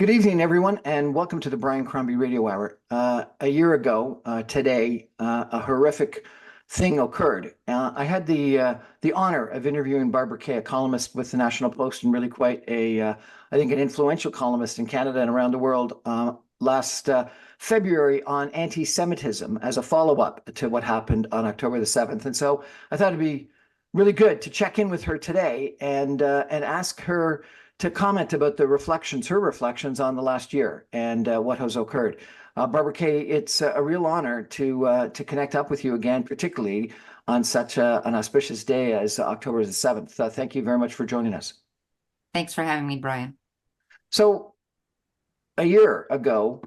Good evening, everyone, and welcome to the Brian Crombie Radio Hour. A year ago today, a horrific thing occurred. I had the honor of interviewing Barbara Kay, a columnist with the National Post, and really quite I think, an influential columnist in Canada and around the world last February on anti-Semitism as a follow-up to what happened on October the 7th. And so I thought it'd be really good to check in with her today and ask her to comment about her reflections on the last year and what has occurred. Barbara Kay, it's a real honor to connect up with you again, particularly on such an auspicious day as October the 7th. Thank you very much for joining us. Thanks for having me, Brian. So a year ago,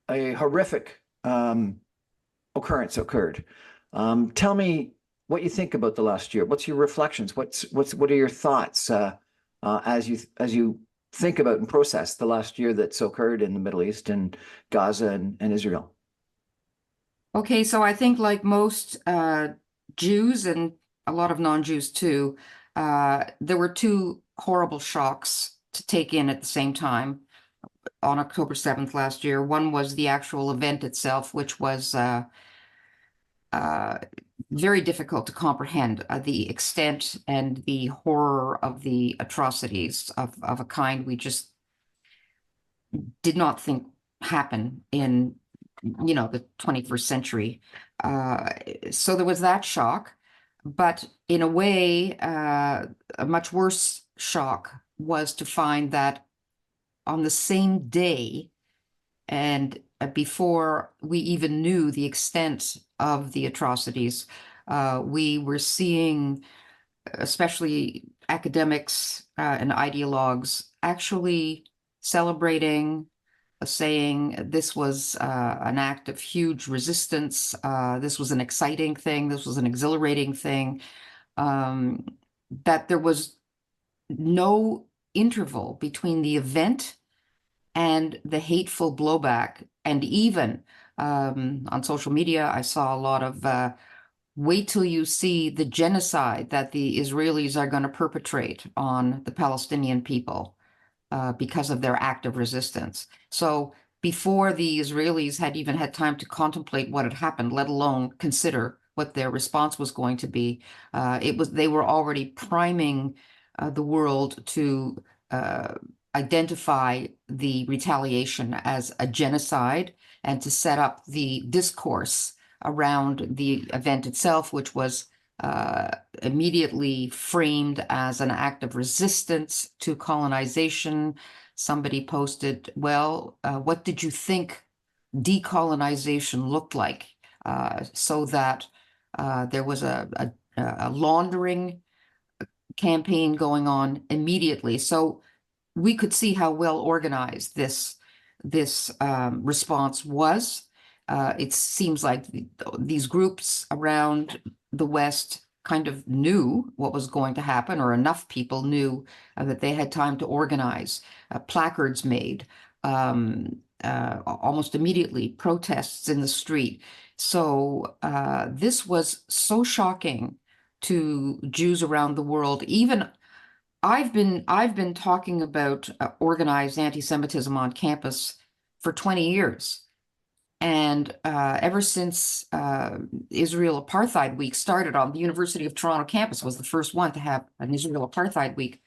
a horrific occurrence occurred. Tell me what you think about the last year. What's your reflections? What are your thoughts as you think about and process the last year that's occurred in the Middle East and Gaza and Israel? Okay, so I think like most Jews and a lot of non-Jews too, there were two horrible shocks to take in at the same time on October 7th last year. One was the actual event itself, which was very difficult to comprehend, the extent and the horror of the atrocities of a kind we just did not think happen in, the 21st century. So there was that shock, but in a way, a much worse shock was to find that on the same day and before we even knew the extent of the atrocities, we were seeing, especially academics and ideologues, actually celebrating, saying this was an act of huge resistance. This was an exciting thing. This was an exhilarating thing. That there was no interval between the event and the hateful blowback. And even on social media, I saw a lot of wait till you see the genocide that the Israelis are going to perpetrate on the Palestinian people because of their act of resistance. So before the Israelis had even had time to contemplate what had happened, let alone consider what their response was going to be, they were already priming the world to identify the retaliation as a genocide and to set up the discourse around the event itself, which was immediately framed as an act of resistance to colonization. Somebody posted, well, what did you think decolonization looked like? So that there was a laundering campaign going on immediately. So we could see how well organized this response was. It seems like these groups around the West kind of knew what was going to happen, or enough people knew that they had time to organize, placards made, almost immediately, protests in the street. So this was so shocking to Jews around the world. Even I've been talking about organized anti-Semitism on campus for 20 years. And ever since Israel Apartheid Week started on the University of Toronto campus, was the first one to have an Israel Apartheid Week.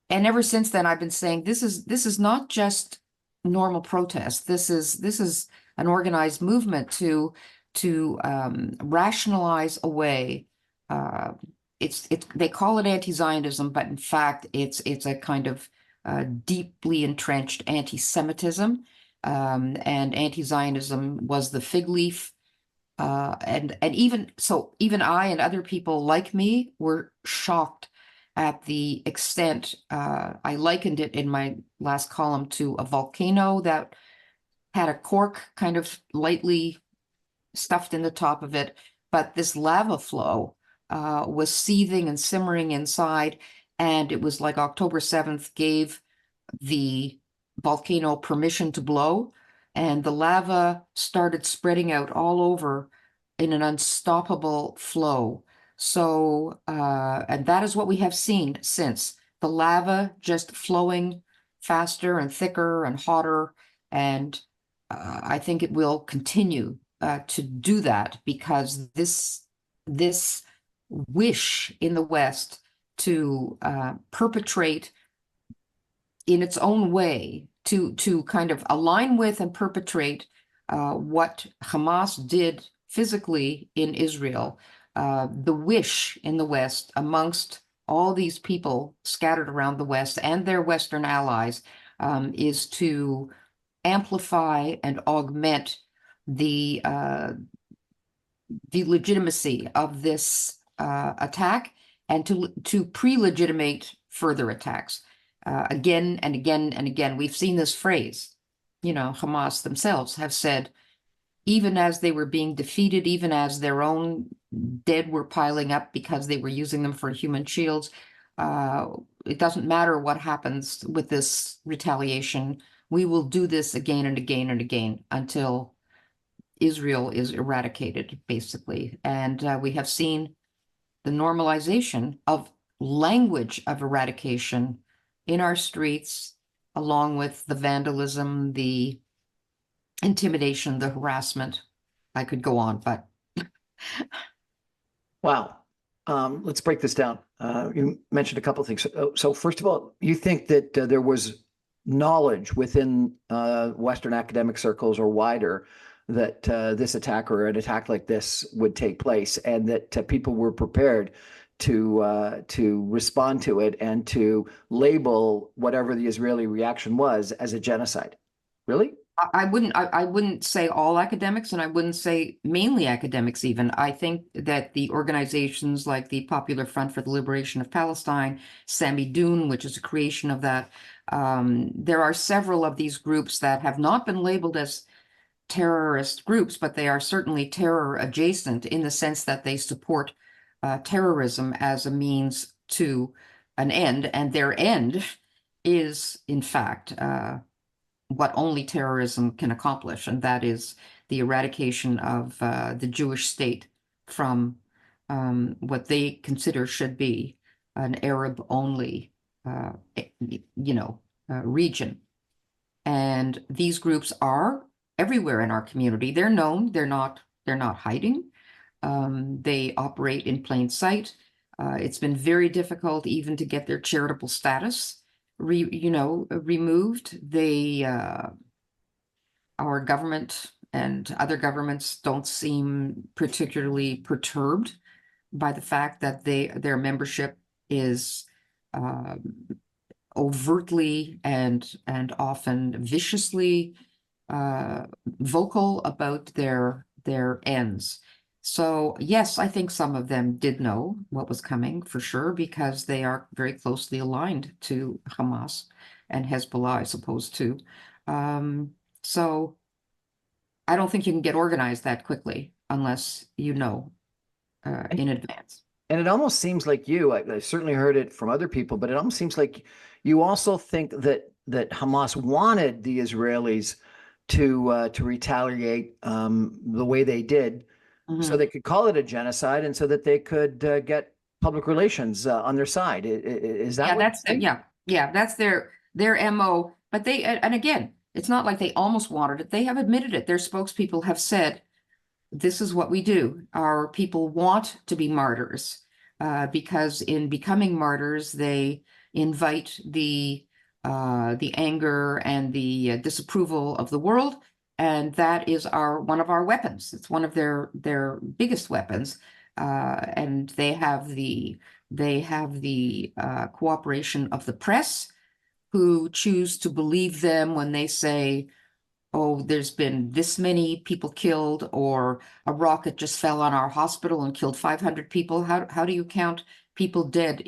And ever since then, I've been saying this is not just normal protest. This is an organized movement to rationalize away. They call it anti-Zionism, but in fact, it's a kind of deeply entrenched anti-Semitism. And anti-Zionism was the fig leaf. And even I and other people like me were shocked at the extent. I likened it in my last column to a volcano that had a cork kind of lightly stuffed in the top of it, but this lava flow was seething and simmering inside, and it was like October 7th gave the volcano permission to blow, and the lava started spreading out all over in an unstoppable flow. So, and that is what we have seen since, the lava just flowing faster and thicker and hotter. And I think it will continue to do that because this wish in the West to perpetrate in its own way, to kind of align with and perpetrate what Hamas did physically in Israel, the wish in the West amongst all these people scattered around the West and their Western allies is to amplify and augment the legitimacy of this attack and to pre-legitimate further attacks. Again and again and again, we've seen this phrase. Hamas themselves have said, even as they were being defeated, even as their own dead were piling up because they were using them for human shields, it doesn't matter what happens with this retaliation. We will do this again and again and again until Israel is eradicated, basically. And we have seen the normalization of language of eradication in our streets, along with the vandalism, the intimidation, the harassment. I could go on, but Wow. Let's break this down. You mentioned a couple of things. So first of all, you think that there was knowledge within Western academic circles or wider that this attack or an attack like this would take place, and that people were prepared to respond to it and to label whatever the Israeli reaction was as a genocide. Really? I wouldn't say all academics, and I wouldn't say mainly academics even. I think that the organizations like the Popular Front for the Liberation of Palestine, Samidoun, which is a creation of that, there are several of these groups that have not been labeled as terrorist groups, but they are certainly terror adjacent in the sense that they support terrorism as a means to an end, and their end is, in fact, what only terrorism can accomplish, and that is the eradication of the Jewish state from what they consider should be an Arab-only, region. And these groups are everywhere in our community. They're known. They're not hiding. They operate in plain sight. It's been very difficult even to get their charitable status removed. Our government and other governments don't seem particularly perturbed by the fact that their membership is overtly and often viciously vocal about their ends. So yes, I think some of them did know what was coming for sure, because they are very closely aligned to Hamas and Hezbollah, I suppose, too. So I don't think you can get organized that quickly unless you know in advance. And it almost seems like I certainly heard it from other people, but it almost seems like you also think that Hamas wanted the Israelis to retaliate the way they did, so they could call it a genocide, and so that they could get public relations on their side. Is that what you think? That's their MO. But and again, it's not like they almost wanted it. They have admitted it. Their spokespeople have said, this is what we do. Our people want to be martyrs because in becoming martyrs, they invite the anger and the disapproval of the world, and that is one of our weapons. It's one of their biggest weapons, and they have the cooperation of the press, who choose to believe them when they say, oh, there's been this many people killed, or a rocket just fell on our hospital and killed 500 people. How do you count people dead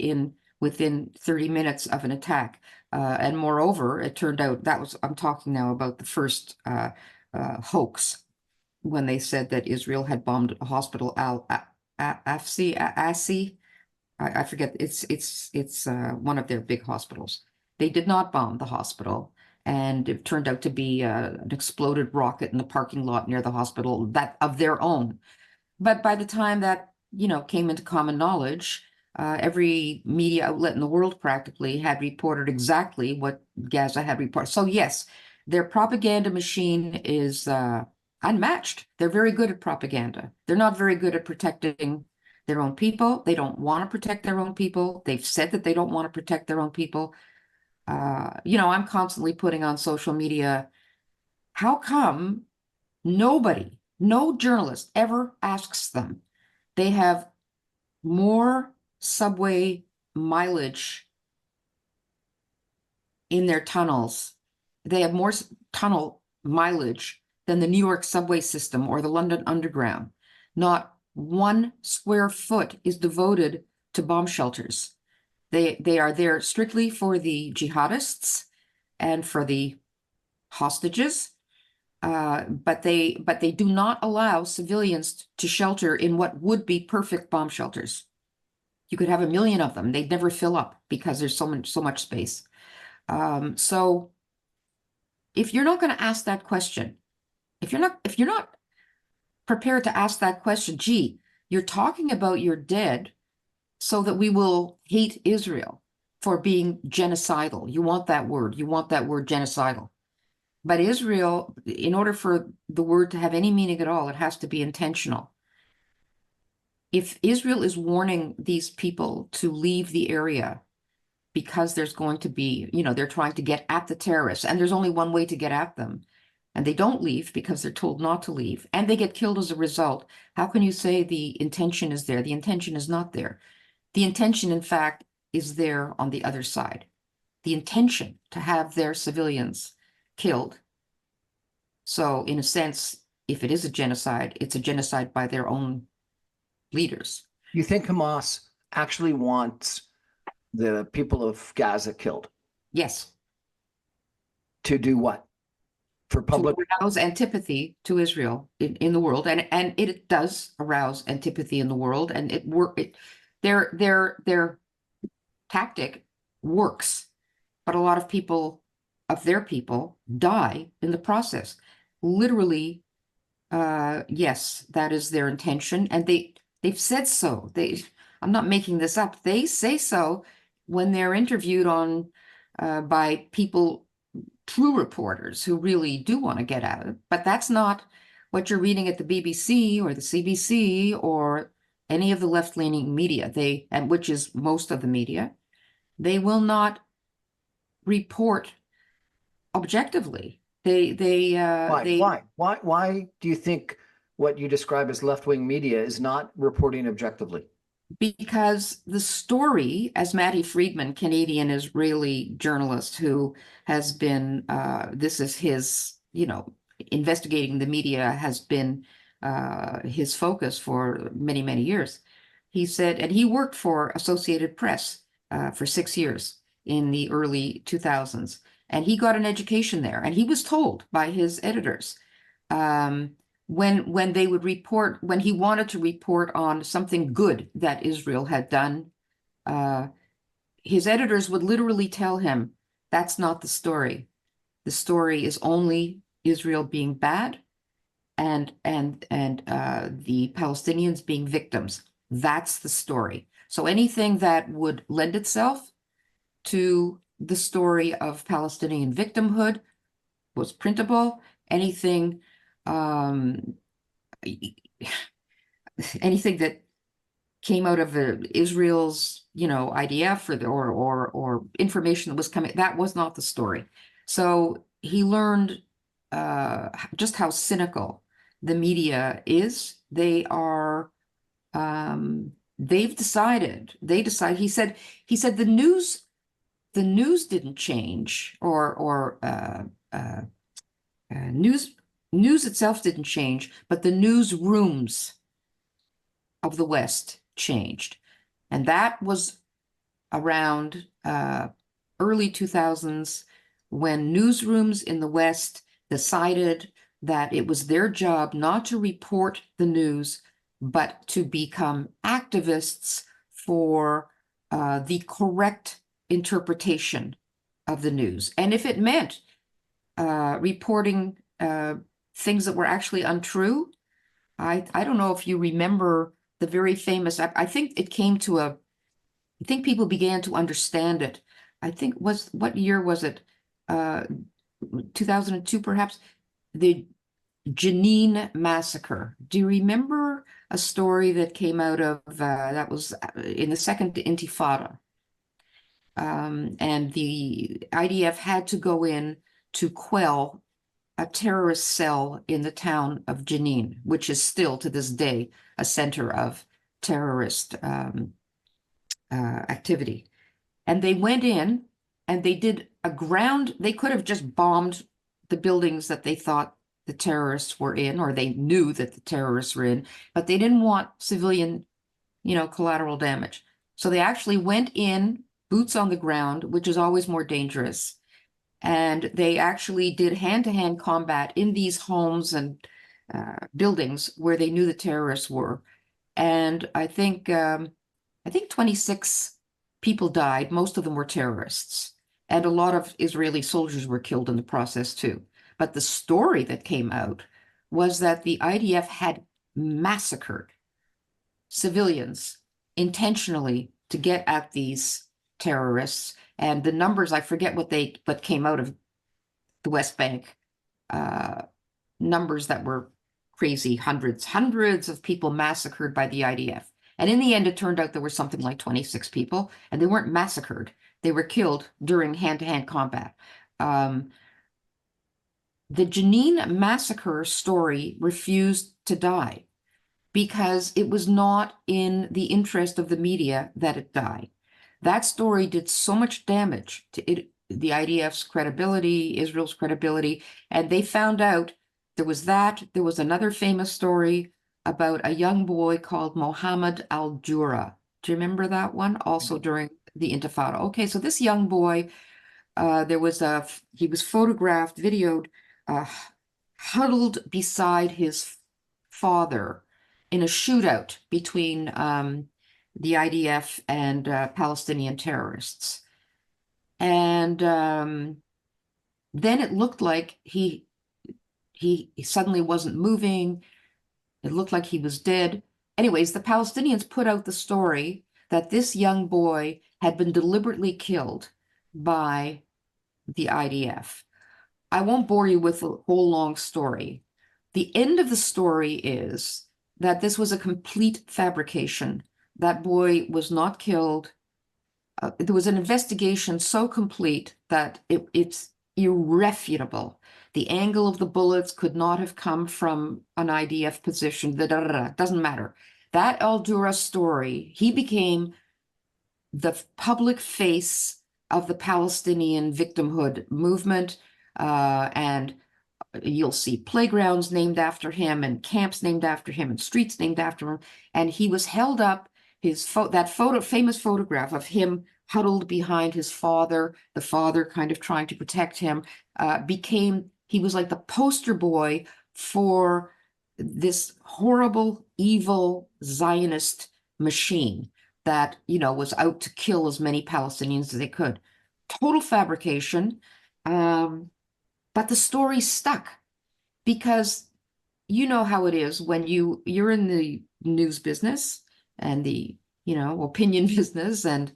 within 30 minutes of an attack? And moreover, it turned out I'm talking now about the first hoax, when they said that Israel had bombed a hospital, Asi. I forget. It's one of their big hospitals. They did not bomb the hospital, and it turned out to be an exploded rocket in the parking lot near the hospital, that of their own. But by the time that came into common knowledge, Every media outlet in the world practically had reported exactly what Gaza had reported. So yes, their propaganda machine is unmatched. They're very good at propaganda. They're not very good at protecting their own people. They don't want to protect their own people. They've said that they don't want to protect their own people. I'm constantly putting on social media, how come nobody, no journalist ever asks them? They have more subway mileage in their tunnels. They have more tunnel mileage than the New York subway system or the London Underground. Not 1 square foot is devoted to bomb shelters. They are there strictly for the jihadists and for the hostages, but they do not allow civilians to shelter in what would be perfect bomb shelters. You could have 1 million of them; they'd never fill up because there's so much space. So if you're not going to ask that question, if you're not prepared to ask that question, gee, you're talking about your dead so that we will hate Israel for being genocidal. You want that word. You want that word genocidal. But Israel, in order for the word to have any meaning at all, it has to be intentional. If Israel is warning these people to leave the area because there's going to be, they're trying to get at the terrorists, and there's only one way to get at them, and they don't leave because they're told not to leave, and they get killed as a result, how can you say the intention is there? The intention is not there. The intention, in fact, is there on the other side. The intention to have their civilians killed. So, in a sense, if it is a genocide, it's a genocide by their own leaders. You think Hamas actually wants the people of Gaza killed? Yes. To do what? For public? To arouse antipathy to Israel in the world, and it does arouse antipathy in the world, and their tactic works, but a lot of people of their people die in the process. Literally, yes, that is their intention, and they've said so. I'm not making this up. They say so when they're interviewed by people, true reporters who really do want to get at it. But that's not what you're reading at the BBC or the CBC or any of the left-leaning media. And which is most of the media, they will not report objectively. Why do you think what you describe as left-wing media is not reporting objectively? Because the story, as Matty Friedman, Canadian Israeli journalist who has been, this is his, investigating the media has been his focus for many, many years. He said, and he worked for Associated Press for 6 years in the early 2000s, and he got an education there, and he was told by his editors, when they would report, when he wanted to report on something good that Israel had done, his editors would literally tell him, that's not the story. The story is only Israel being bad and the Palestinians being victims. That's the story. So anything that would lend itself to the story of Palestinian victimhood was printable. Anything anything that came out of Israel's, IDF or information that was coming, that was not the story. So he learned just how cynical the media is. They've decided, he said the news didn't change, or news itself didn't change, but the newsrooms of the West changed. And that was around early 2000s, when newsrooms in the West decided that it was their job not to report the news, but to become activists for the correct interpretation of the news. And if it meant reporting things that were actually untrue, I don't know if you remember the very famous, I think it came to I think people began to understand it. I think what year was it? 2002, perhaps? The Jenin massacre. Do you remember a story that came out of that was in the Second Intifada? And the IDF had to go in to quell a terrorist cell in the town of Jenin, which is still to this day a center of terrorist activity. And they went in and they did they could have just bombed the buildings that they thought the terrorists were in, or they knew that the terrorists were in, but they didn't want civilian, collateral damage. So they actually went in, boots on the ground, which is always more dangerous. And they actually did hand-to-hand combat in these homes and buildings where they knew the terrorists were. And I think 26 people died. Most of them were terrorists. And a lot of Israeli soldiers were killed in the process too. But the story that came out was that the IDF had massacred civilians intentionally to get at these terrorists. And the numbers, I forget what came out of the West Bank, numbers that were crazy, hundreds of people massacred by the IDF. And in the end, it turned out there were something like 26 people, and they weren't massacred. They were killed during hand-to-hand combat. The Jenin massacre story refused to die because it was not in the interest of the media that it died. That story did so much damage to the IDF's credibility, Israel's credibility, and they found out there was another famous story about a young boy called Mohammed al-Jura. Do you remember that one? Also during the Intifada. Okay, so this young boy, he was photographed, videoed, huddled beside his father in a shootout between the IDF and Palestinian terrorists. And then it looked like he suddenly wasn't moving. It looked like he was dead. Anyways, the Palestinians put out the story that this young boy had been deliberately killed by the IDF. I won't bore you with the whole long story. The end of the story is that this was a complete fabrication. That boy was not killed. There was an investigation so complete that it's irrefutable. The angle of the bullets could not have come from an IDF position. Doesn't matter. That al-Dura story, he became the public face of the Palestinian victimhood movement, and you'll see playgrounds named after him and camps named after him and streets named after him. And he was held up, famous photograph of him huddled behind his father, the father kind of trying to protect him, he was like the poster boy for this horrible, evil Zionist machine that, was out to kill as many Palestinians as they could. Total fabrication. But the story stuck because you know how it is when you're in the news business and the, opinion business, and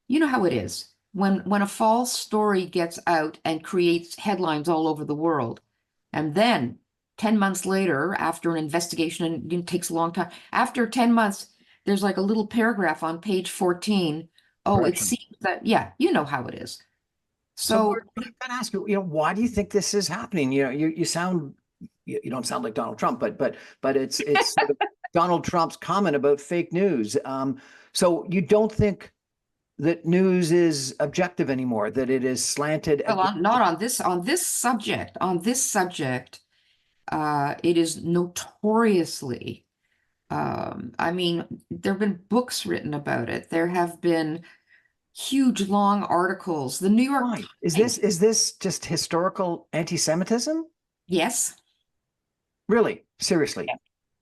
you know how it is when a false story gets out and creates headlines all over the world. And then 10 months later, after an investigation, and it takes a long time, after 10 months, there's like a little paragraph on page 14. Oh, it seems that, yeah, you know how it is. So I'm going to ask you, why do you think this is happening? You sound, you don't sound like Donald Trump, but it's sort of Donald Trump's comment about fake news. So you don't think that news is objective anymore, that it is slanted? well, not on this subject. On this subject, it is notoriously. I mean, there have been books written about it. There have been huge, long articles. The New York Times. Is this just historical anti-Semitism? Yes. Really? Seriously?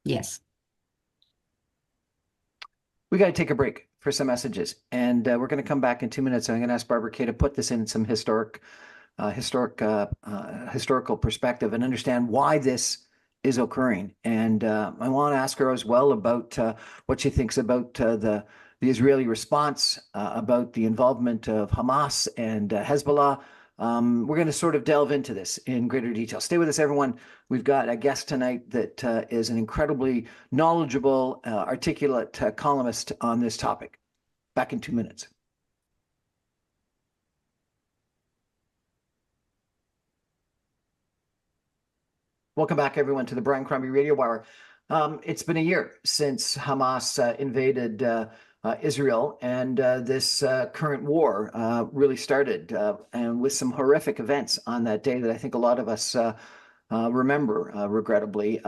Yes. We got to take a break for some messages, and we're going to come back in 2 minutes. I'm going to ask Barbara Kay to put this in some historical perspective and understand why this is occurring. And I want to ask her as well about what she thinks about the the Israeli response, about the involvement of Hamas and Hezbollah. We're going to sort of delve into this in greater detail. Stay with us, everyone. We've got a guest tonight that is an incredibly knowledgeable, articulate columnist on this topic. Back in 2 minutes. Welcome back, everyone, to the Brian Crombie Radio Hour. It's been a year since Hamas invaded Israel, and this current war really started, and with some horrific events on that day that I think a lot of us remember, regrettably.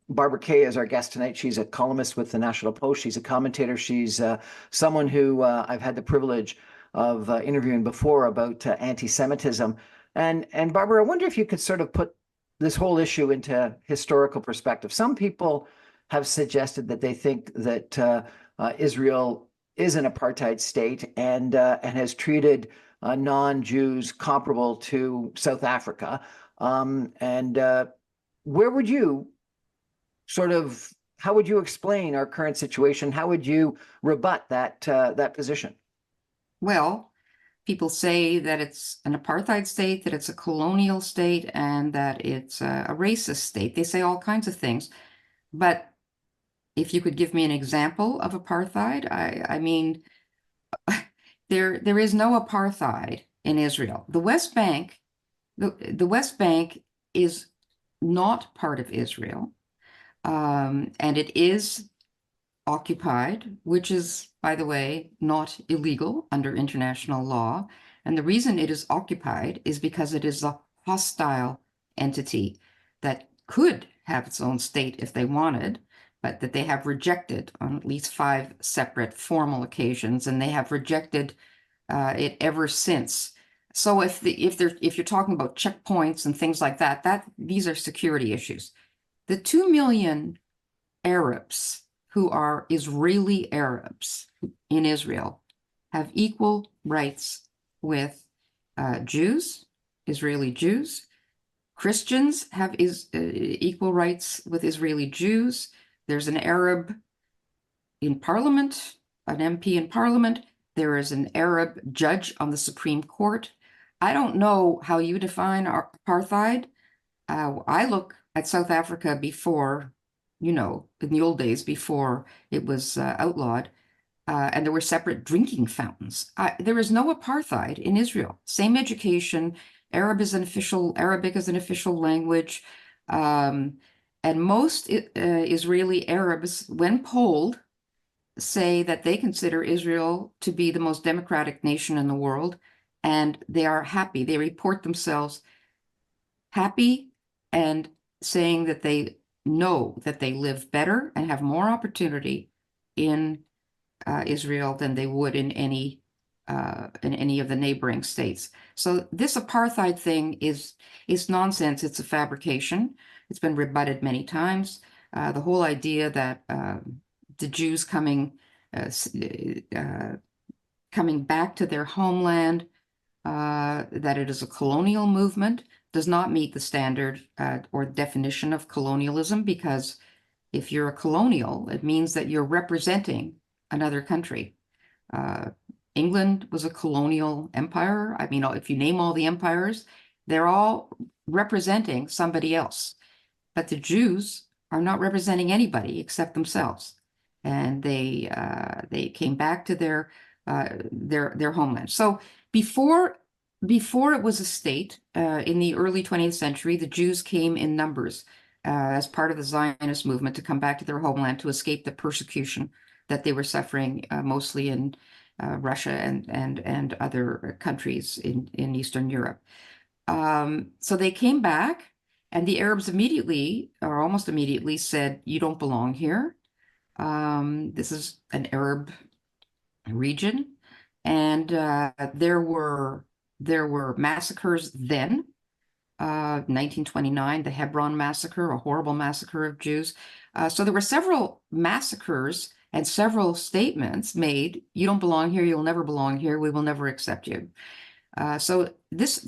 Barbara Kay is our guest tonight. She's a columnist with the National Post. She's a commentator. She's someone who I've had the privilege of interviewing before about anti-Semitism. And Barbara, I wonder if you could sort of put this whole issue into historical perspective. Some people have suggested that they think that Israel is an apartheid state and has treated non-Jews comparable to South Africa. Where would you how would you explain our current situation? How would you rebut that position? Well, people say that it's an apartheid state, that it's a colonial state, and that it's a racist state. They say all kinds of things. But if you could give me an example of apartheid, I mean, there is no apartheid in Israel. The West Bank, the West Bank is not part of Israel, and it is occupied, which is, by the way, not illegal under international law. And the reason it is occupied is because it is a hostile entity that could have its own state if they wanted, but that they have rejected on at least 5 separate formal occasions, and they have rejected it ever since. So if you're talking about checkpoints and things like that, these are security issues. The 2 million Arabs who are Israeli Arabs in Israel have equal rights with Jews, Israeli Jews. Christians have equal rights with Israeli Jews. There's an Arab in Parliament, an MP in Parliament. There is an Arab judge on the Supreme Court. I don't know how you define apartheid. I look at South Africa before, in the old days before it was outlawed, and there were separate drinking fountains. There is no apartheid in Israel. Same education. Arabic is an official language. And most Israeli Arabs, when polled, say that they consider Israel to be the most democratic nation in the world, and they are happy. They report themselves happy and saying that they know that they live better and have more opportunity in Israel than they would in any of the neighboring states. So this apartheid thing is nonsense. It's a fabrication. It's been rebutted many times. The whole idea that the Jews coming back to their homeland, that it is a colonial movement, does not meet the standard or definition of colonialism, because if you're a colonial, it means that you're representing another country. England was a colonial empire. I mean, if you name all the empires, they're all representing somebody else. But the Jews are not representing anybody except themselves. And they came back to their homeland. So before it was a state, in the early 20th century, the Jews came in numbers as part of the Zionist movement to come back to their homeland to escape the persecution that they were suffering, mostly in Russia and other countries in Eastern Europe. So they came back, and the Arabs immediately, or almost immediately, said, "You don't belong here. This is an Arab region," and there were massacres then. 1929, the Hebron massacre, a horrible massacre of Jews. So there were several massacres and several statements made. "You don't belong here. You'll never belong here. We will never accept you." So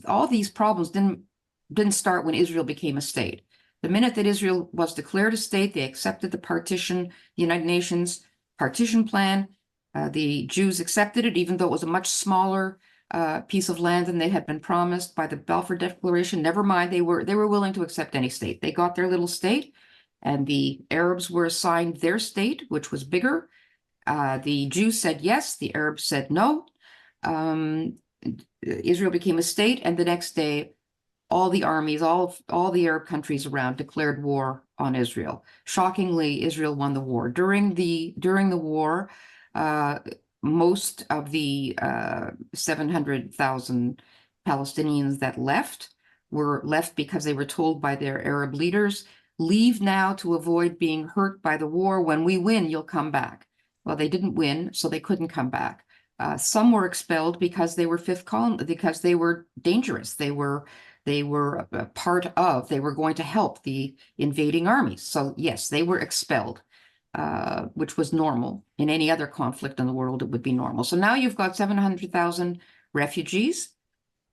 all these problems didn't start when Israel became a state. The minute that Israel was declared a state, they accepted the United Nations partition plan. The Jews accepted it, even though it was a much smaller piece of land than they had been promised by the Balfour Declaration. Never mind, they were willing to accept any state. They got their little state, and the Arabs were assigned their state, which was bigger. The Jews said yes, the Arabs said no. Israel became a state, and the next day, all the armies, all the Arab countries around declared war on Israel. Shockingly, Israel won the war. During the war, most of the 700,000 Palestinians that left were left because they were told by their Arab leaders, leave now to avoid being hurt by the war. When we win, you'll come back. Well, they didn't win, so they couldn't come back. Some were expelled because they were fifth column, because they were dangerous. They were a part of, they were going to help the invading armies. So yes, they were expelled, which was normal. In any other conflict in the world, it would be normal. So now you've got 700,000 refugees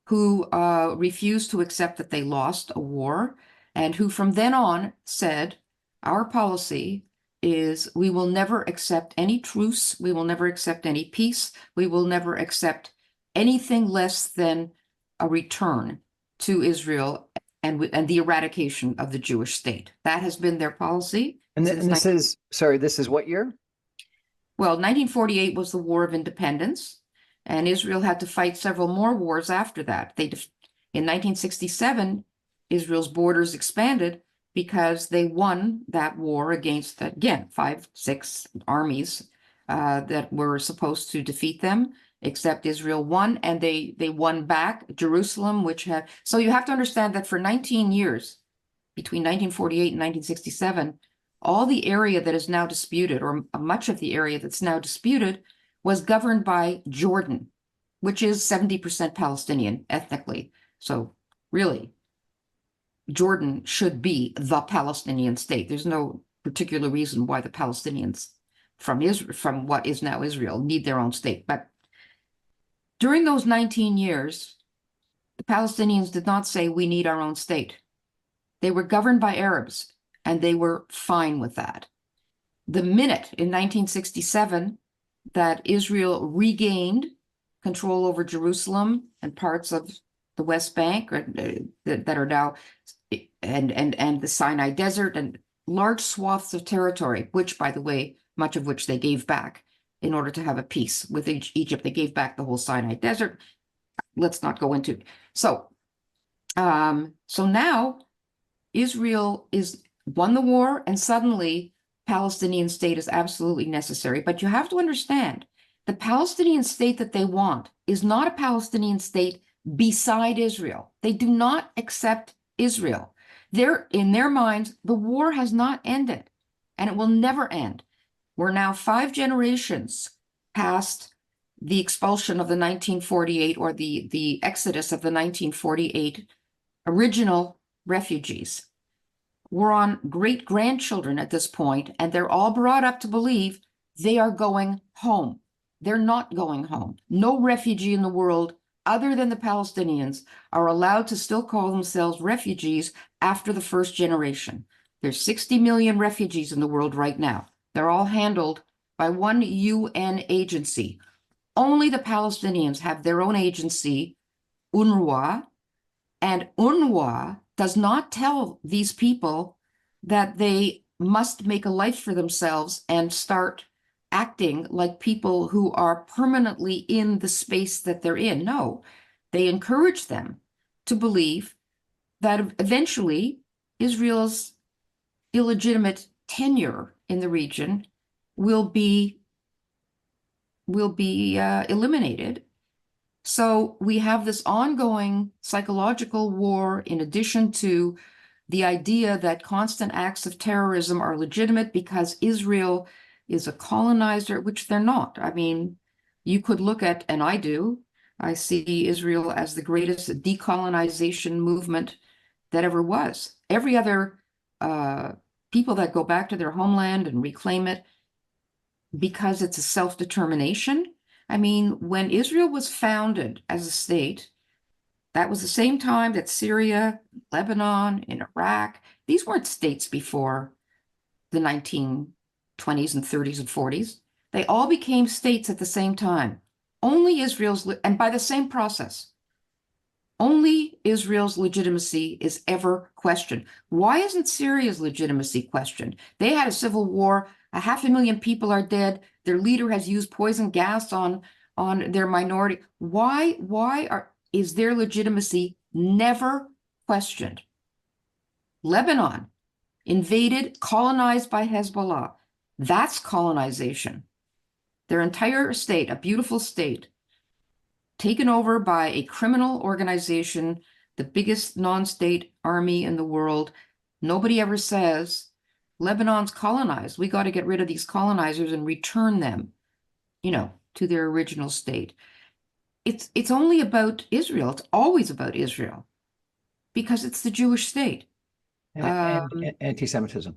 who refused to accept that they lost a war, and who from then on said, our policy is we will never accept any truce, we will never accept any peace, we will never accept anything less than a return to Israel and the eradication of the Jewish state. That has been their policy. And this is, sorry, this is what year? Well, 1948 was the War of Independence, and Israel had to fight several more wars after that. In 1967, Israel's borders expanded because they won that war against, again, 5, 6 armies that were supposed to defeat them, except Israel won, and they won back Jerusalem, which had, so you have to understand that for 19 years, between 1948 and 1967, all the area that is now disputed, or much of the area that's now disputed, was governed by Jordan, which is 70% Palestinian ethnically. So really, Jordan should be the Palestinian state. There's no particular reason why the Palestinians from what is now Israel need their own state. But during those 19 years, the Palestinians did not say we need our own state. They were governed by Arabs, and they were fine with that. The minute in 1967 that Israel regained control over Jerusalem and parts of the West Bank that are now, and the Sinai Desert and large swaths of territory, which, by the way, much of which they gave back in order to have a peace with Egypt. They gave back the whole Sinai Desert. Let's not go into it. So now Israel won the war, and suddenly Palestinian state is absolutely necessary. But you have to understand, the Palestinian state that they want is not a Palestinian state beside Israel. They do not accept Israel. In their minds, the war has not ended, and it will never end. We're now 5 generations past the expulsion of the 1948, or the exodus of the 1948 original refugees. We're on great-grandchildren at this point, and they're all brought up to believe they are going home. They're not going home. No refugee in the world, other than the Palestinians, are allowed to still call themselves refugees after the first generation. There's 60 million refugees in the world right now. They're all handled by one UN agency. Only the Palestinians have their own agency, UNRWA, and UNRWA does not tell these people that they must make a life for themselves and start acting like people who are permanently in the space that they're in. No, they encourage them to believe that eventually Israel's illegitimate tenure in the region will be eliminated. So we have this ongoing psychological war, in addition to the idea that constant acts of terrorism are legitimate because Israel is a colonizer, which they're not. I mean, you could look at, and I do, I see Israel as the greatest decolonization movement that ever was. Every other people that go back to their homeland and reclaim it because it's a self-determination. I mean, when Israel was founded as a state, that was the same time that Syria, Lebanon, and Iraq, these weren't states before the 1920s and 30s and 40s. They all became states at the same time. Only Israel's, and by the same process, only Israel's legitimacy is ever questioned. Why isn't Syria's legitimacy questioned? They had a civil war. 500,000 people are dead. Their leader has used poison gas on their minority. Why is their legitimacy never questioned? Lebanon, invaded, colonized by Hezbollah. That's colonization. Their entire state, a beautiful state, taken over by a criminal organization, the biggest non-state army in the world. Nobody ever says, Lebanon's colonized. We got to get rid of these colonizers and return them, to their original state. It's only about Israel. It's always about Israel because it's the Jewish state. And anti-Semitism,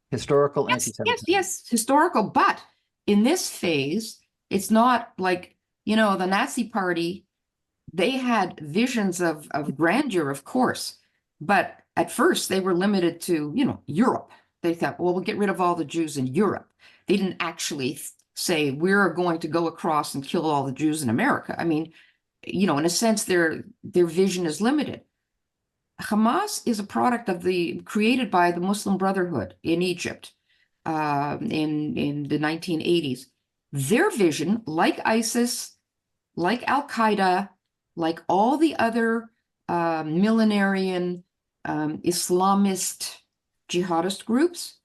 historical anti-Semitism. Yes, historical. But in this phase, it's not like, the Nazi Party, they had visions of grandeur, of course. But at first, they were limited to, Europe. They thought, well, we'll get rid of all the Jews in Europe. They didn't actually say, we're going to go across and kill all the Jews in America. I mean, in a sense, their vision is limited. Hamas is a product created by the Muslim Brotherhood in Egypt in the 1980s. Their vision, like ISIS, like Al-Qaeda, like all the other millenarian Islamist jihadist groups,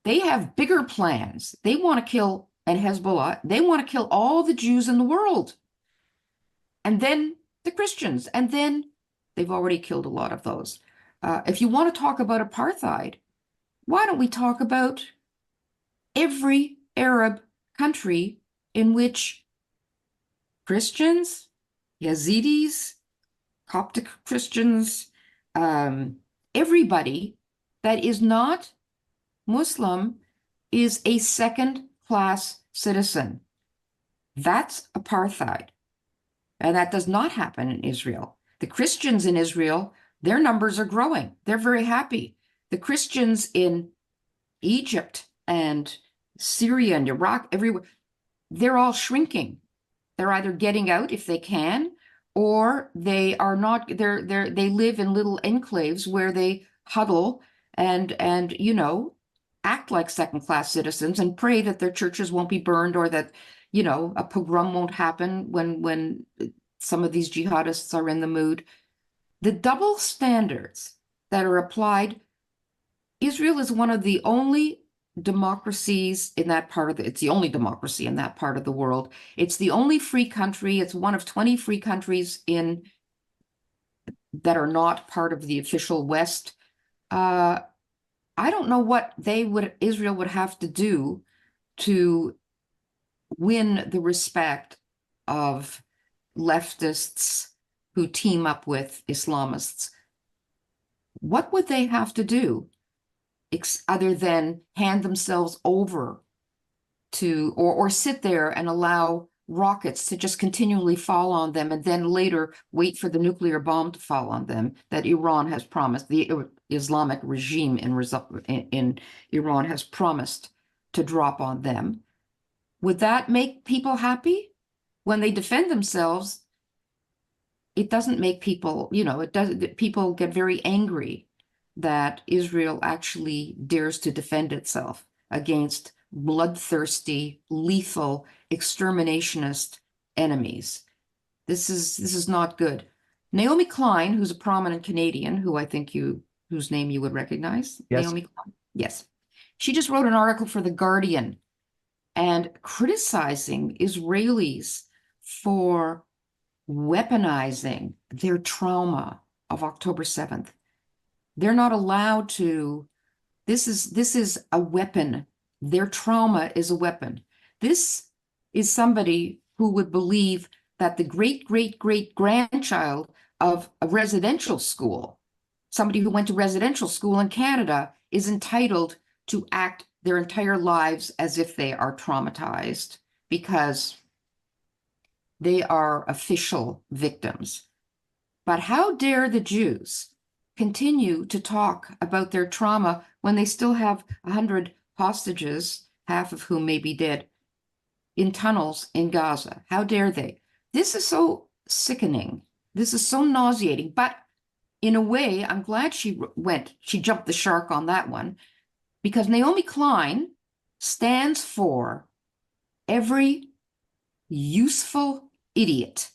they have bigger plans. They want to kill, and Hezbollah, they want to kill all the Jews in the world. And then the Christians, and then they've already killed a lot of those. If you want to talk about apartheid, why don't we talk about every Arab country in which Christians, Yazidis, Coptic Christians, everybody that is not Muslim is a second-class citizen. That's apartheid. And that does not happen in Israel. The Christians in Israel, their numbers are growing. They're very happy. The Christians in Egypt and Syria and Iraq, everywhere, they're all shrinking. They're either getting out if they can, or they are not, they live in little enclaves where they huddle and act like second-class citizens and pray that their churches won't be burned, or that, a pogrom won't happen when some of these jihadists are in the mood. The double standards that are applied, Israel is one of the only democracies in that part of it's the only democracy in that part of the world. It's the only free country. It's one of 20 free countries that are not part of the official West. I don't know what Israel would have to do to win the respect of leftists who team up with Islamists. What would they have to do other than hand themselves over to, or sit there and allow rockets to just continually fall on them, and then later wait for the nuclear bomb to fall on them that Iran has promised, the Islamic regime in Iran has promised to drop on them? Would that make people happy? When they defend themselves, it doesn't make people, people get very angry that Israel actually dares to defend itself against bloodthirsty, lethal, exterminationist enemies. This is not good. Naomi Klein, who's a prominent Canadian, whose name you would recognize. Yes. Naomi Klein. Yes. She just wrote an article for The Guardian and criticizing Israelis for weaponizing their trauma of October 7th. They're not allowed to. This is a weapon. Their trauma is a weapon. This is somebody who would believe that the great-great-great-grandchild of a residential school, somebody who went to residential school in Canada, is entitled to act their entire lives as if they are traumatized because they are official victims. But how dare the Jews continue to talk about their trauma when they still have 100 hostages, half of whom may be dead? in tunnels in Gaza. How dare they? This is so sickening. This is so nauseating. But in a way, I'm glad she jumped the shark on that one, because Naomi Klein stands for every useful idiot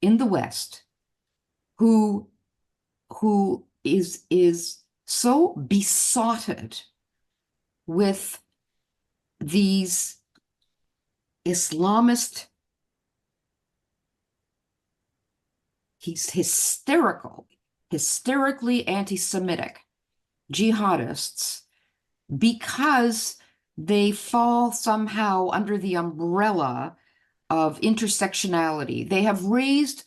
in the West who is so besotted with these Islamist, he's hysterically anti-Semitic jihadists, because they fall somehow under the umbrella of intersectionality. They have raised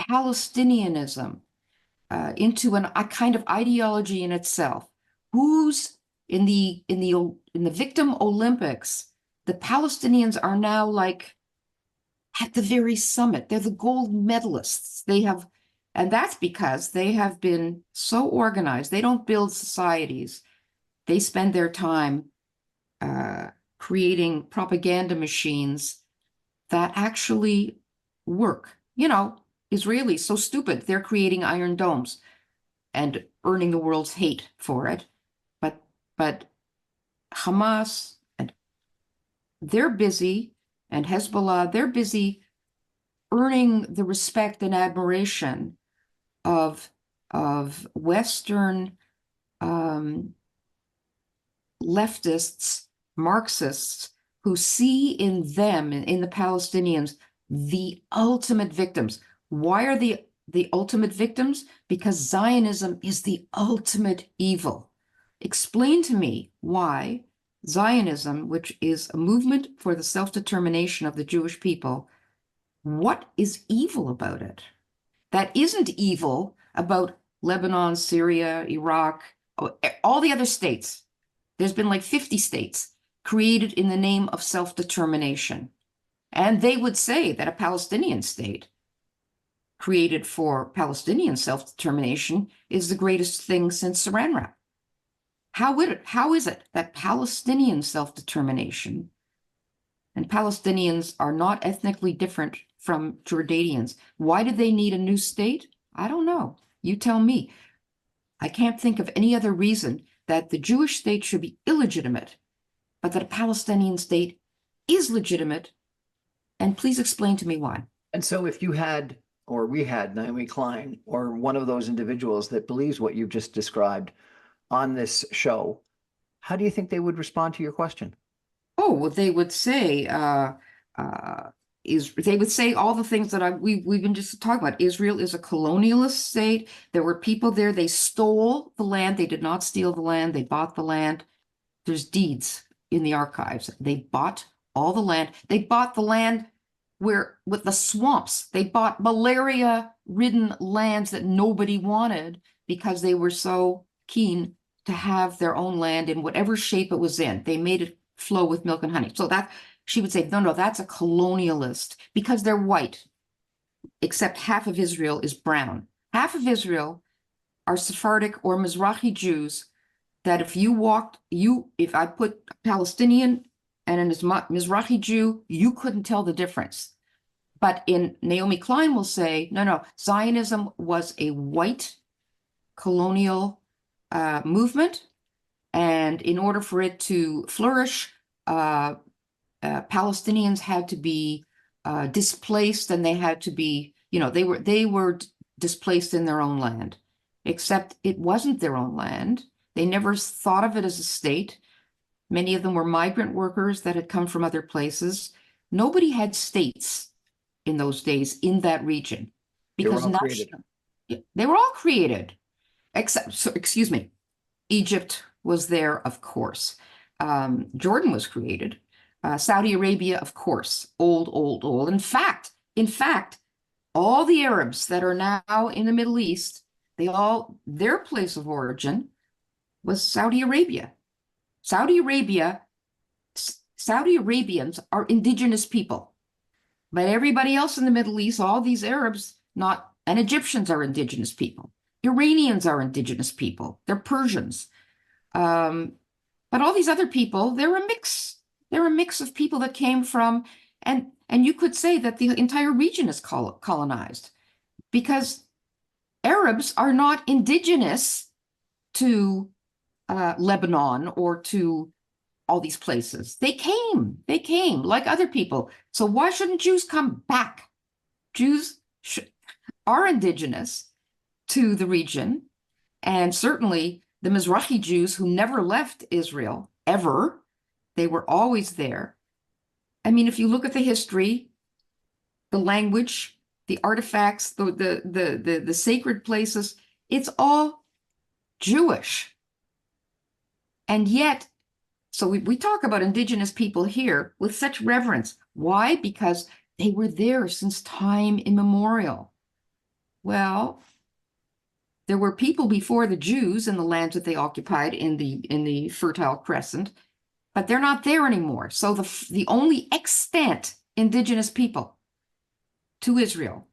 Palestinianism into a kind of ideology in itself. Who's in the victim Olympics? The Palestinians are now like at the very summit. They're the gold medalists. And that's because they have been so organized. They don't build societies. They spend their time creating propaganda machines that actually work. You know, Israelis, so stupid. They're creating iron domes and earning the world's hate for it. But Hamas, and they're busy, and Hezbollah, they're busy earning the respect and admiration of Western leftists, Marxists, who see in them, in the Palestinians, the ultimate victims. Why are the ultimate victims? Because Zionism is the ultimate evil. Explain to me why Zionism, which is a movement for the self-determination of the Jewish people, what is evil about it? That isn't evil about Lebanon, Syria, Iraq, all the other states. There's been like 50 states created in the name of self-determination. And they would say that a Palestinian state created for Palestinian self-determination is the greatest thing since Saran wrap. How is it that Palestinian self-determination, and Palestinians are not ethnically different from Jordanians? Why do they need a new state? I don't know. You tell me. I can't think of any other reason that the Jewish state should be illegitimate, but that a Palestinian state is legitimate. And please explain to me why. And so if you had, or we had, Naomi Klein, or one of those individuals that believes what you've just described on this show, how do you think they would respond to your question? Oh, well, they would say, they would say all the things that we've been just talking about. Israel is a colonialist state. There were people there. They stole the land. They did not steal the land. They bought the land. There's deeds in the archives. They bought all the land. They bought the land with the swamps. They bought malaria-ridden lands that nobody wanted because they were so keen to have their own land in whatever shape it was in. They made it flow with milk and honey. So that she would say, no, that's a colonialist, because they're white, except half of Israel is brown. Half of Israel are Sephardic or Mizrahi Jews that if I put a Palestinian and a Mizrahi Jew, you couldn't tell the difference. But Naomi Klein will say, no, Zionism was a white colonial movement. And in order for it to flourish, Palestinians had to be displaced, and they had to be, they were displaced in their own land, except it wasn't their own land. They never thought of it as a state. Many of them were migrant workers that had come from other places. Nobody had states in those days in that region, because they were all created, except, excuse me, Egypt was there, of course. Jordan was created. Saudi Arabia, of course, old. In fact, all the Arabs that are now in the Middle East, their place of origin was Saudi Arabia. Saudi Arabians are indigenous people, but everybody else in the Middle East, all these Arabs, and Egyptians are indigenous people. Iranians are indigenous people. They're Persians. But all these other people, they're a mix. They're a mix of people that came from And you could say that the entire region is colonized, because Arabs are not indigenous to Lebanon or to all these places. They came like other people. So why shouldn't Jews come back? Jews are indigenous to the region, and certainly the Mizrahi Jews who never left Israel, ever. They were always there. I mean, if you look at the history, the language, the artifacts, the sacred places, it's all Jewish. And yet, so we talk about indigenous people here with such reverence. Why? Because they were there since time immemorial. Well, there were people before the Jews in the lands that they occupied in the Fertile Crescent, but they're not there anymore. So the only extant indigenous people to Israel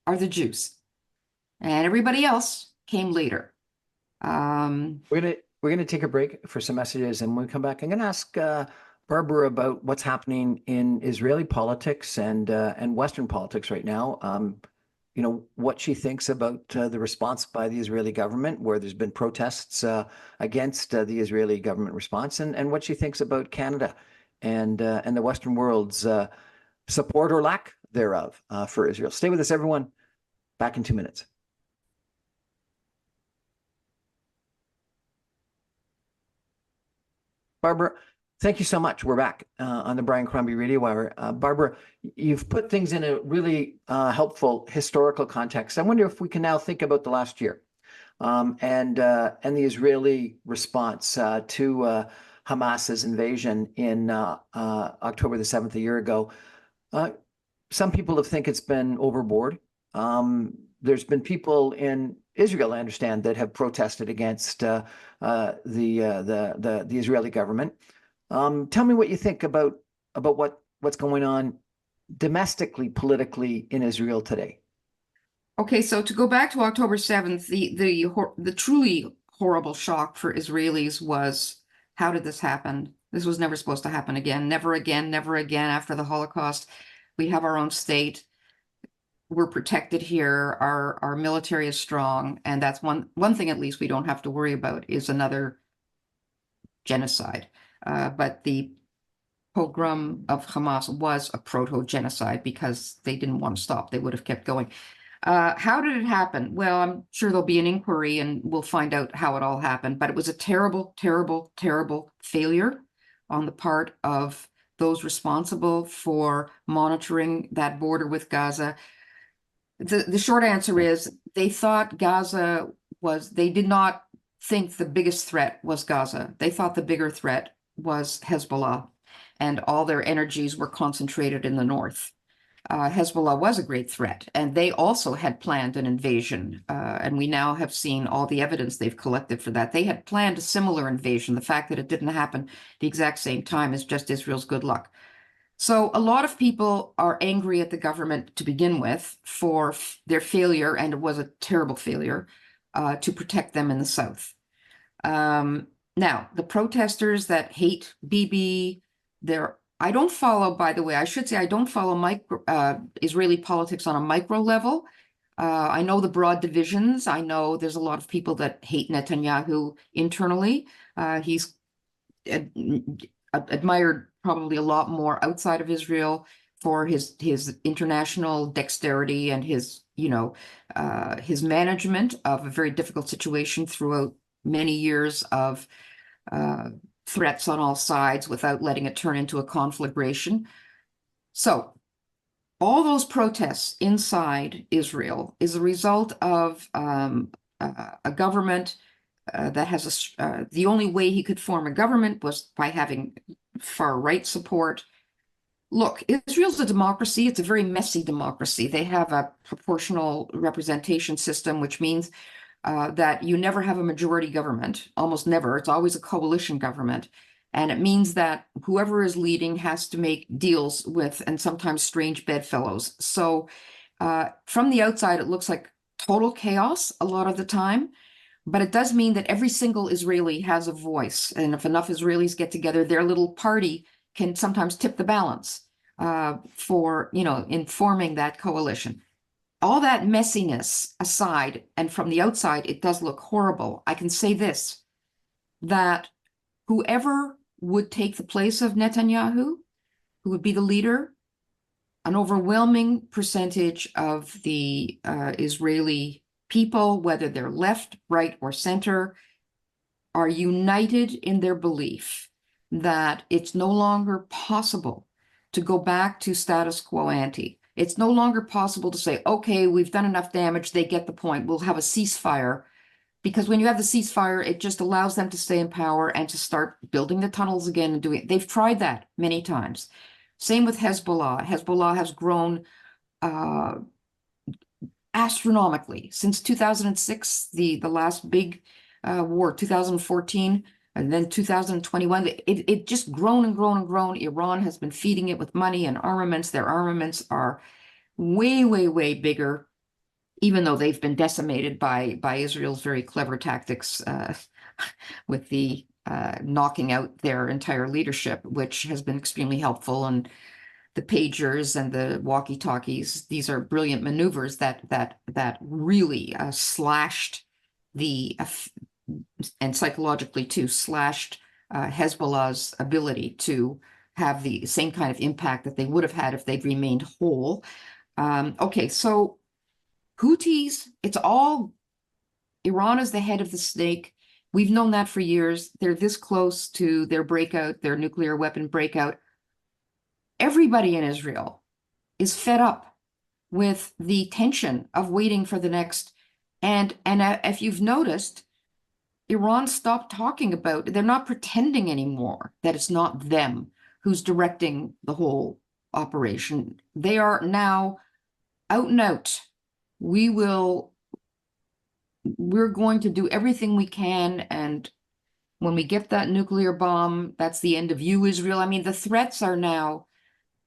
are the Jews, and everybody else came later. We're gonna take a break for some messages, and when we come back, I'm gonna ask Barbara about what's happening in Israeli politics and Western politics right now. You know, what she thinks about the response by the Israeli government, where there's been protests against the Israeli government response, and what she thinks about Canada and the Western world's support or lack thereof for Israel. Stay with us, everyone. Back in 2 minutes. Barbara, thank you so much. We're back on the Brian Crombie Radio Hour. Barbara, you've put things in a really helpful historical context. I wonder if we can now think about the last year and the Israeli response to Hamas's invasion in October the 7th, a year ago. Some people think it's been overboard. There's been people in Israel, I understand, that have protested against the Israeli government. Tell me what you think about what's going on domestically, politically in Israel today. Okay, so to go back to October 7th, the truly horrible shock for Israelis was, how did this happen? This was never supposed to happen again. Never again, never again after the Holocaust. We have our own state. We're protected here. Our military is strong, and that's one thing at least we don't have to worry about is another genocide. But the pogrom of Hamas was a proto-genocide because they didn't want to stop. They would have kept going. How did it happen? Well, I'm sure there'll be an inquiry and we'll find out how it all happened. But it was a terrible, terrible, terrible failure on the part of those responsible for monitoring that border with Gaza. The short answer is they thought they did not think the biggest threat was Gaza. They thought the bigger threat was Hezbollah, and all their energies were concentrated in the north. Hezbollah was a great threat, and they also had planned an invasion, and we now have seen all the evidence they've collected for that. They had planned a similar invasion. The fact that it didn't happen the exact same time is just Israel's good luck. So a lot of people are angry at the government to begin with for their failure, and it was a terrible failure, to protect them in the south. Now, the protesters that hate Bibi, I don't follow, by the way, I should say I don't follow Israeli politics on a micro level. I know the broad divisions. I know there's a lot of people that hate Netanyahu internally. He's admired probably a lot more outside of Israel for his international dexterity and his management of a very difficult situation throughout many years of threats on all sides without letting it turn into a conflagration. So all those protests inside Israel is a result of a government that has the only way he could form a government was by having far-right support. Look, Israel's a democracy. It's a very messy democracy. They have a proportional representation system, which means that you never have a majority government, almost never. It's always a coalition government. And it means that whoever is leading has to make deals with, and sometimes strange bedfellows. So from the outside, it looks like total chaos a lot of the time. But it does mean that every single Israeli has a voice. And if enough Israelis get together, their little party can sometimes tip the balance. for, in forming that coalition. All that messiness aside, and from the outside, it does look horrible. I can say this, that whoever would take the place of Netanyahu, who would be the leader, an overwhelming percentage of the Israeli people, whether they're left, right, or center, are united in their belief that it's no longer possible to go back to status quo ante. It's no longer possible to say, okay, we've done enough damage, they get the point, we'll have a ceasefire. Because when you have the ceasefire, it just allows them to stay in power and to start building the tunnels again and doing it. They've tried that many times. Same with Hezbollah. Hezbollah has grown astronomically since 2006, the last big war, 2014, and then 2021. It just grown and grown and grown. Iran has been feeding it with money and armaments. Their armaments are way, way, way bigger, even though they've been decimated by Israel's very clever tactics with the knocking out their entire leadership, which has been extremely helpful. And the pagers and the walkie-talkies, these are brilliant maneuvers that really slashed the and psychologically too slashed Hezbollah's ability to have the same kind of impact that they would have had if they'd remained whole. Okay, so Houthis, it's all Iran is the head of the snake. We've known that for years. They're this close to their breakout, their nuclear weapon breakout. Everybody in Israel is fed up with the tension of waiting for the next. And if you've noticed, Iran stopped talking about, they're not pretending anymore that it's not them who's directing the whole operation. They are now out and out. We're going to do everything we can, and when we get that nuclear bomb, that's the end of you, Israel. I mean, the threats are now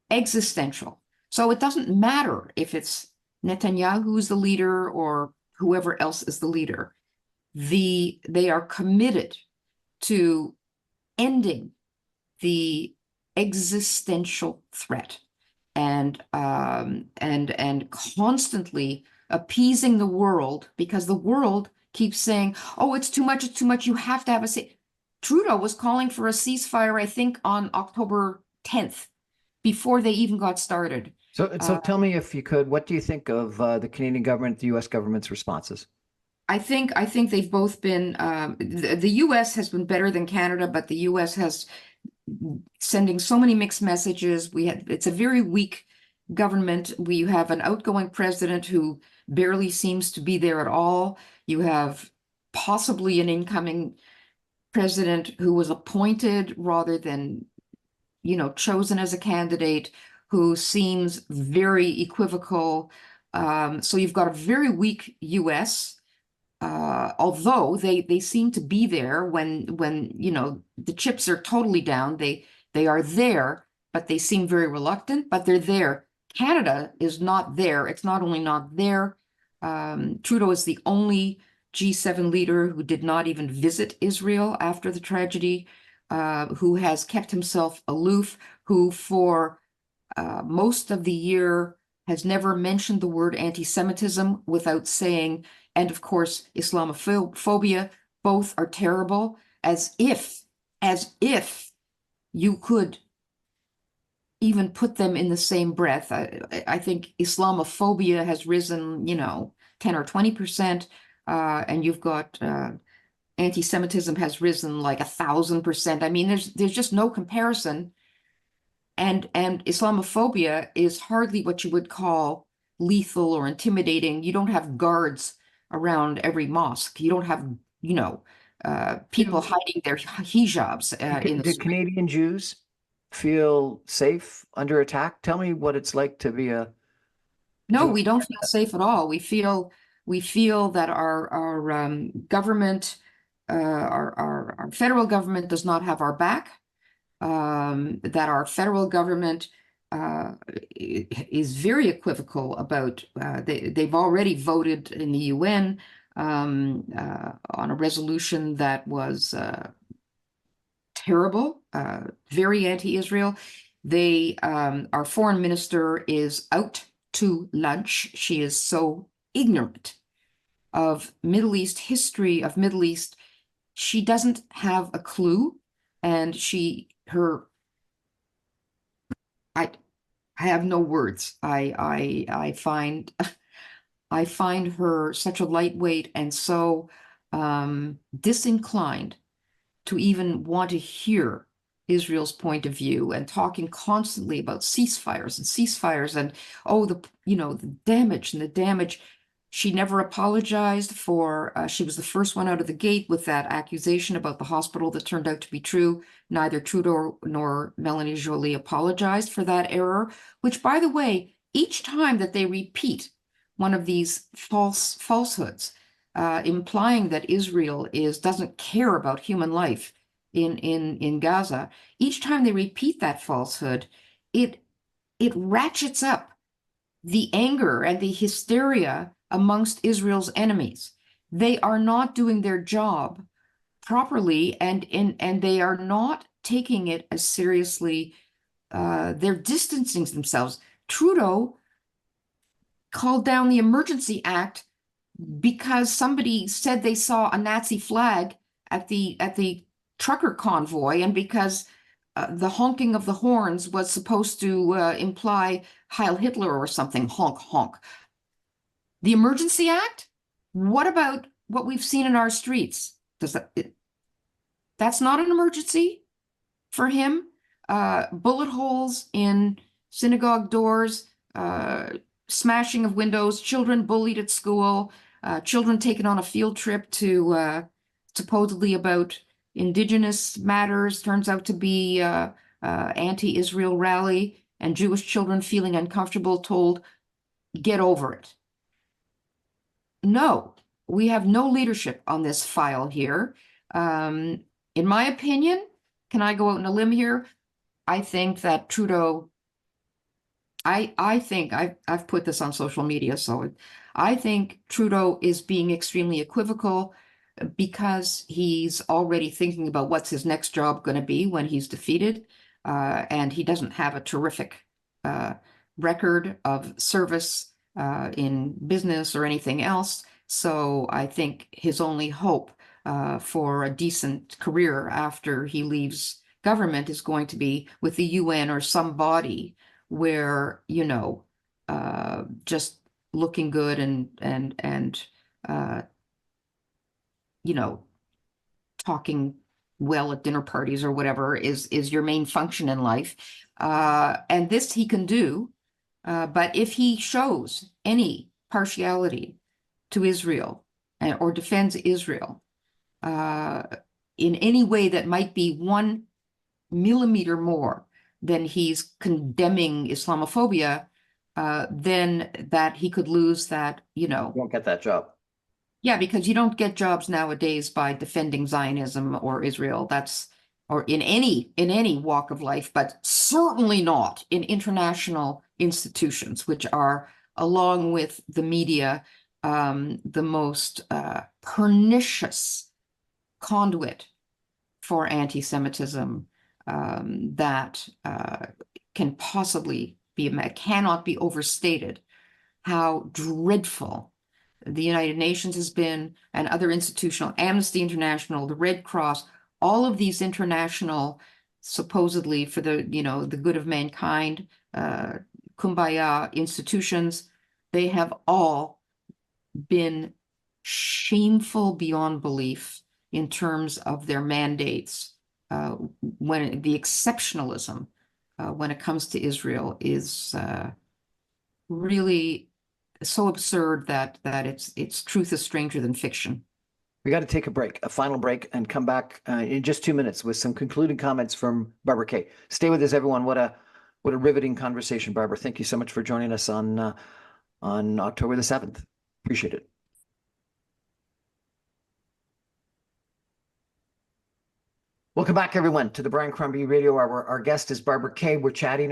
existential. So it doesn't matter if it's Netanyahu who's the leader or whoever else is the leader. They are committed to ending the existential threat and constantly appeasing the world, because the world keeps saying, oh, it's too much, it's too much, you have to have a Trudeau was calling for a ceasefire, I think, on October 10th, before they even got started. So tell me, if you could, what do you think of the Canadian government, the U.S. government's responses? I think they've both been, the U.S. has been better than Canada, but the U.S. has sending so many mixed messages. It's a very weak government. We have an outgoing president who barely seems to be there at all. You have possibly an incoming president who was appointed rather than, chosen as a candidate, who seems very equivocal. So you've got a very weak U.S., although they seem to be there when the chips are totally down. They are there, but they seem very reluctant, but they're there. Canada is not there. It's not only not there. Trudeau is the only G7 leader who did not even visit Israel after the tragedy, who has kept himself aloof, who for most of the year has never mentioned the word anti-Semitism without saying, and of course, Islamophobia. Both are terrible, as if you could even put them in the same breath. I think Islamophobia has risen, 10 or 20%, and you've got anti-Semitism has risen like 1,000%. I mean, there's just no comparison. And Islamophobia is hardly what you would call lethal or intimidating. You don't have guards around every mosque. You don't have, people hiding their hijabs in the Do street. Canadian Jews feel safe under attack? Tell me what it's like to be a No, Jew. we don't feel safe at all. We feel that our government, our federal government does not have our back. That our federal government is very equivocal about. They've already voted in the UN on a resolution that was terrible, very anti-Israel. Our foreign minister is out to lunch. She is so ignorant of Middle East history, of Middle East. She doesn't have a clue, and I have no words. I find I find her such a lightweight and so disinclined to even want to hear Israel's point of view, and talking constantly about ceasefires and oh, the damage and the damage. She never apologized for, she was the first one out of the gate with that accusation about the hospital that turned out to be true. Neither Trudeau nor Melanie Joly apologized for that error, which, by the way, each time that they repeat one of these falsehoods, implying that Israel doesn't care about human life in Gaza, each time they repeat that falsehood, it ratchets up the anger and the hysteria amongst Israel's enemies. They are not doing their job properly, and they are not taking it as seriously. They're distancing themselves. Trudeau called down the Emergency Act because somebody said they saw a Nazi flag at the trucker convoy, and because the honking of the horns was supposed to imply Heil Hitler or something. Honk, honk. The Emergency Act? What about what we've seen in our streets? That's not an emergency for him? Bullet holes in synagogue doors, smashing of windows, children bullied at school, children taken on a field trip to supposedly about Indigenous matters, turns out to be anti-Israel rally, and Jewish children feeling uncomfortable, told, get over it. No, we have no leadership on this file here. In my opinion, can I go out on a limb here? I think that Trudeau, I think I've put this on social media, so I think Trudeau is being extremely equivocal because he's already thinking about what's his next job going to be when he's defeated, and he doesn't have a terrific record of service in business or anything else. So I think his only hope for a decent career after he leaves government is going to be with the UN or some body where, just looking good and talking well at dinner parties or whatever is your main function in life. And this he can do. But if he shows any partiality to Israel or defends Israel in any way that might be 1 millimeter more than he's condemning Islamophobia, then that he could lose that, Won't get that job. Yeah, because you don't get jobs nowadays by defending Zionism or Israel. Or in any walk of life, but certainly not in international institutions, which are, along with the media, the most pernicious conduit for anti-Semitism that can possibly be, cannot be overstated how dreadful the United Nations has been, and other institutional, Amnesty International, the Red Cross, all of these international, supposedly for the good of mankind, kumbaya institutions, they have all been shameful beyond belief in terms of their mandates. When the exceptionalism when it comes to Israel is really so absurd that its truth is stranger than fiction. We got to take a final break, and come back in just 2 minutes with some concluding comments from Barbara Kay. Stay with us, everyone. What a riveting conversation, Barbara. Thank you so much for joining us on October the 7th. Appreciate it. Welcome back, everyone, to the Brian Crombie Radio Hour. Our guest is Barbara Kay. We're chatting,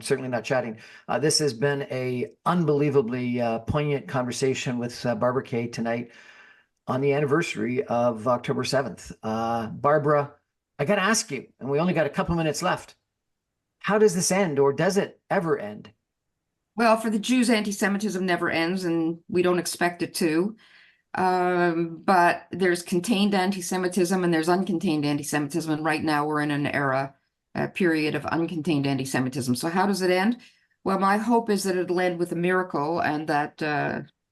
certainly not chatting. This has been a unbelievably poignant conversation with Barbara Kay tonight on the anniversary of October 7th. Barbara I got to ask you, and we only got a couple minutes left. How does this end, or does it ever end? Well, for the Jews, anti-Semitism never ends, and we don't expect it to. But there's contained anti-Semitism and there's uncontained anti-Semitism. And right now we're in an era, a period of uncontained anti-Semitism. So how does it end? Well, my hope is that it'll end with a miracle and that,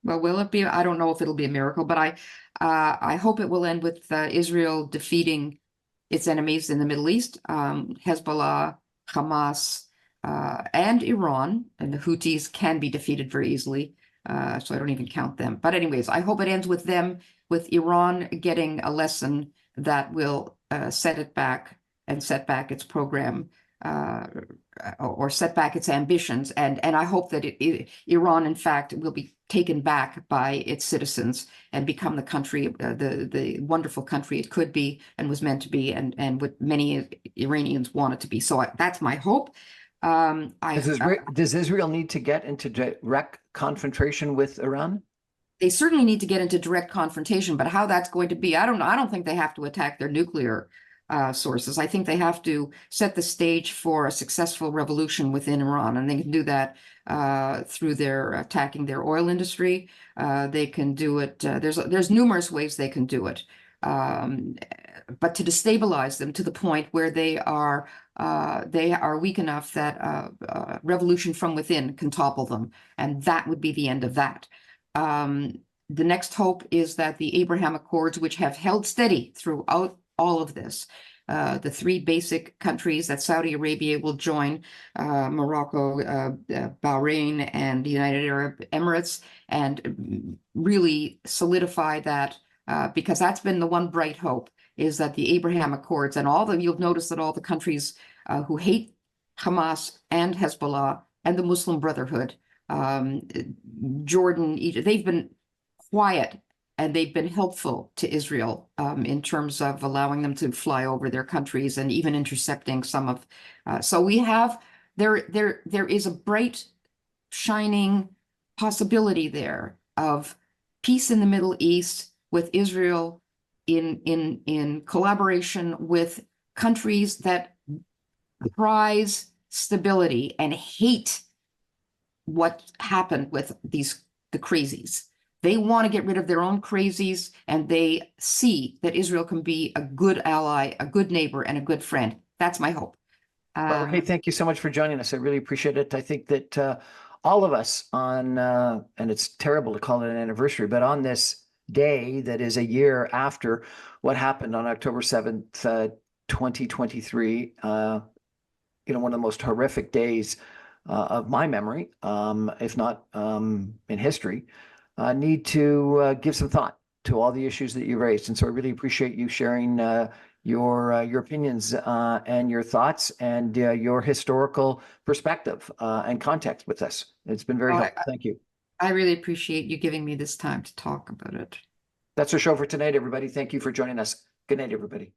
well, will it be? I don't know if it'll be a miracle, but I hope it will end with Israel defeating its enemies in the Middle East, Hezbollah, Hamas, and Iran, and the Houthis can be defeated very easily. So I don't even count them. But anyways, I hope it ends with them, with Iran getting a lesson that will set it back and set back its program, or set back its ambitions. And I hope that Iran, in fact, will be taken back by its citizens and become the country, the wonderful country it could be and was meant to be, and what many Iranians want it to be. So that's my hope. Does Israel need to get into direct confrontation with Iran? They certainly need to get into direct confrontation, but how that's going to be, I don't know. I don't think they have to attack their nuclear sources. I think they have to set the stage for a successful revolution within Iran, and they can do that through their attacking their oil industry. They can do it. There's numerous ways they can do it, but to destabilize them to the point where they are weak enough that revolution from within can topple them, and that would be the end of that. The next hope is that the Abraham Accords, which have held steady throughout all of this, the three basic countries that Saudi Arabia will join, Morocco, Bahrain, and the United Arab Emirates, and really solidify that, because that's been the one bright hope, is that the Abraham Accords and you'll notice that all the countries who hate Hamas and Hezbollah and the Muslim Brotherhood, Jordan, Egypt, they've been quiet and they've been helpful to Israel in terms of allowing them to fly over their countries and even intercepting some of. So we have there is a bright, shining possibility there of peace in the Middle East with Israel in collaboration with countries that prize stability and hate what happened with the crazies. They want to get rid of their own crazies, and they see that Israel can be a good ally, a good neighbor, and a good friend. That's my hope. Well, hey, thank you so much for joining us. I really appreciate it. I think that all of us on, and it's terrible to call it an anniversary, but on this day that is a year after what happened on October 7th, 2023, one of the most horrific days of my memory, if not in history, need to give some thought to all the issues that you raised. And so I really appreciate you sharing your opinions and your thoughts and your historical perspective and context with us. It's been very helpful. Thank you. I really appreciate you giving me this time to talk about it. That's our show for tonight, everybody. Thank you for joining us. Good night, everybody.